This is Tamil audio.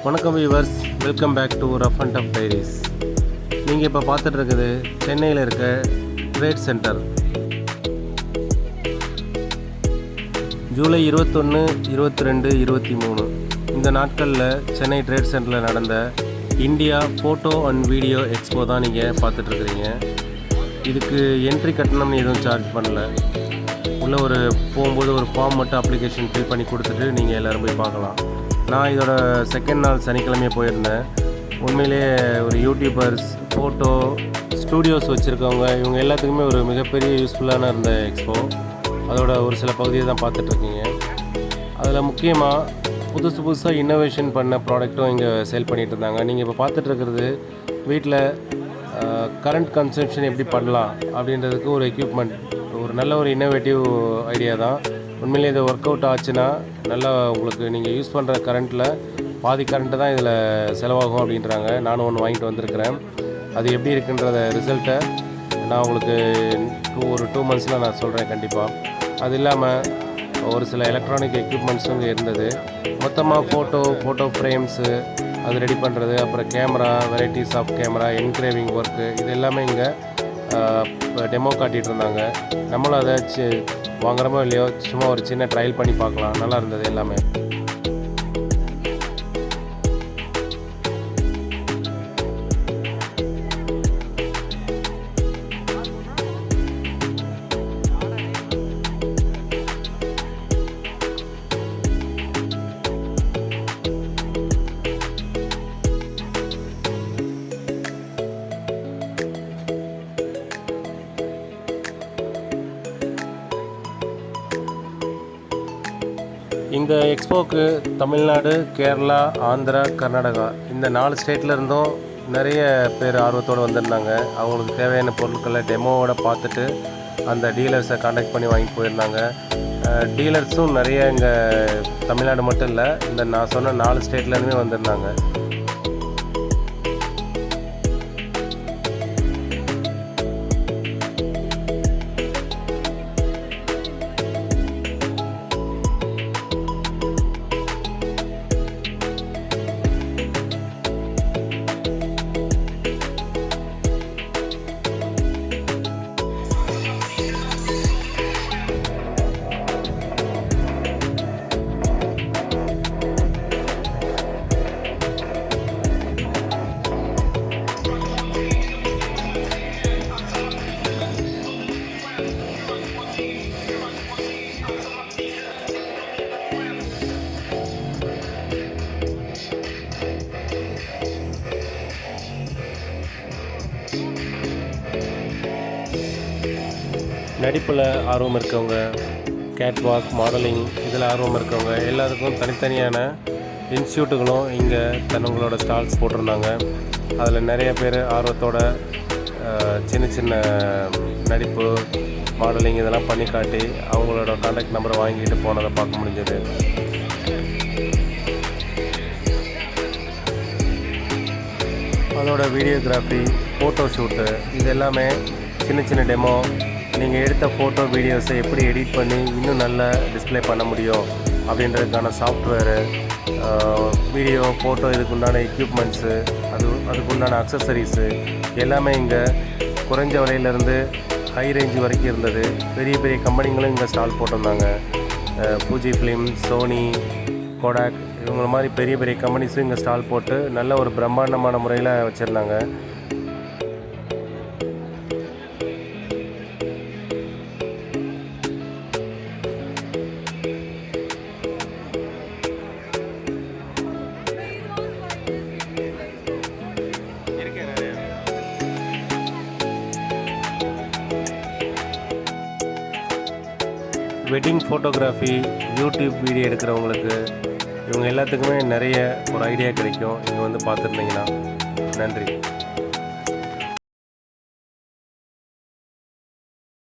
வணக்கம் viewers, welcome back to RUF and TUF diaries. நீங்கள் இப்போ பார்த்துட்டு இருக்குது சென்னையில் இருக்க ட்ரேட் சென்டர். ஜூலை 21, 22, 23 இந்த நாட்களில் சென்னை ட்ரேட் சென்டரில் நடந்த India photo and video expo தான் நீங்கள் பார்த்துட்ருக்குறீங்க. இதுக்கு என்ட்ரி கட்டணம்னு எதுவும் சார்ஜ் பண்ணல. உள்ளே போகும்போது ஒரு ஃபார்ம் மட்டும் அப்ளிகேஷன் ஃபில் பண்ணி கொடுத்துட்டு நீங்கள் எல்லோரும் போய் பார்க்கலாம். நான் இதோட செகண்ட் நாள் சனிக்கிழமையே போயிருந்தேன். உண்மையிலேயே ஒரு யூடியூபர்ஸ், ஃபோட்டோ ஸ்டூடியோஸ் வச்சுருக்கவங்க இவங்க எல்லாத்துக்குமே ஒரு மிகப்பெரிய யூஸ்ஃபுல்லான இருந்த எக்ஸ்போ. அதோட ஒரு சில பகுதியை தான் பார்த்துட்ருக்கீங்க. அதில் முக்கியமாக புதுசாக இன்னோவேஷன் பண்ண ப்ராடக்ட்டும் இங்கே சேல் பண்ணிகிட்டு இருந்தாங்க. நீங்கள் இப்போ பார்த்துட்ருக்கிறது வீட்டில் கரண்ட் கன்சம்ஷன் எப்படி பண்ணலாம் அப்படின்றதுக்கு ஒரு எக்யூப்மெண்ட், ஒரு நல்ல ஒரு இன்னோவேட்டிவ் ஐடியா தான். உண்மையிலே இது ஒர்க் அவுட் ஆச்சுன்னா நல்லா உங்களுக்கு நீங்கள் யூஸ் பண்ணுற கரண்ட்டில் பாதி கரண்ட்டு தான் இதில் செலவாகும் அப்படின்றாங்க. நானும் ஒன்று வாங்கிட்டு வந்திருக்கிறேன். அது எப்படி இருக்குன்றத ரிசல்ட்டை நான் உங்களுக்கு ஒரு 2 monthஸில் நான் சொல்கிறேன் கண்டிப்பாக. அது இல்லாமல் ஒரு சில எலக்ட்ரானிக் எக்யூப்மெண்ட்ஸும் இங்கே இருந்தது. மொத்தமாக ஃபோட்டோ ஃப்ரேம்ஸு அது ரெடி பண்ணுறது, அப்புறம் camera, varieties of camera, engraving work, இது எல்லாமே இங்கே டெமோ காட்டிகிட்டு இருந்தாங்க. நம்மளும் அதை வாங்குறமோ இல்லையோ சும்மா ஒரு சின்ன ட்ரையல் பண்ணி பார்க்கலாம். நல்லா இருந்தது எல்லாமே. இந்த எக்ஸ்போவுக்கு தமிழ்நாடு, கேரளா, ஆந்திரா, கர்நாடகா இந்த 4 ஸ்டேட்டில் இருந்தும் நிறைய பேர் ஆர்வத்தோடு வந்திருந்தாங்க. அவங்களுக்கு தேவையான பொருட்களை டெமோவோட பார்த்துட்டு அந்த டீலர்ஸை காண்டாக்ட் பண்ணி வாங்கிட்டு போயிருந்தாங்க. டீலர்ஸும் நிறைய இங்கே தமிழ்நாடு மட்டும் இல்லை, இந்த நான் சொன்ன 4 ஸ்டேட்லேருந்துமே வந்திருந்தாங்க. நடிப்பில் ஆர்வம் இருக்கவங்க, கேட்வாக், மாடலிங் இதில் ஆர்வம் இருக்கவங்க எல்லாத்துக்கும் தனித்தனியான இன்ஸ்டியூட்டுகளும் இங்கே தன்னங்களோட ஸ்டால்ஸ் போட்டிருந்தாங்க. அதில் நிறைய பேர் ஆர்வத்தோட சின்ன நடிப்பு, மாடலிங் இதெல்லாம் பண்ணி காட்டி அவங்களோட கான்டாக்ட் நம்பரை வாங்கிட்டு போனதை பார்க்க முடிஞ்சது. அதோட வீடியோகிராஃபி, ஃபோட்டோ ஷூட்டு இது எல்லாமே சின்ன டெமோ, நீங்கள் எடுத்த ஃபோட்டோ வீடியோஸை எப்படி எடிட் பண்ணி இன்னும் நல்லா டிஸ்பிளே பண்ண முடியும் அப்படின்றதுக்கான சாஃப்ட்வேரு, வீடியோ, ஃபோட்டோ இதுக்குண்டான எக்யூப்மெண்ட்ஸு, அதுக்குண்டான அக்சசரிஸு எல்லாமே இங்கே குறைஞ்ச விலையிலேருந்து ஹை ரேஞ்ச் வரைக்கும் இருந்தது. பெரிய கம்பெனிங்களும் இங்கே ஸ்டால் போட்டிருந்தாங்க. பூஜி ஃபிலிம், சோனி, கோடாக் இவங்கள மாதிரி பெரிய கம்பெனிஸும் இங்கே ஸ்டால் போட்டு நல்ல ஒரு பிரம்மாண்டமான முறையில் வச்சுருந்தாங்க. வெட்டிங் ஃபோட்டோகிராஃபி, யூடியூப் வீடியோ எடுக்கிறவங்களுக்கு இவங்க எல்லாத்துக்குமே நிறைய ஒரு ஐடியா கிடைக்கும் இங்கே வந்து பார்த்துருந்தீங்கன்னா. நன்றி.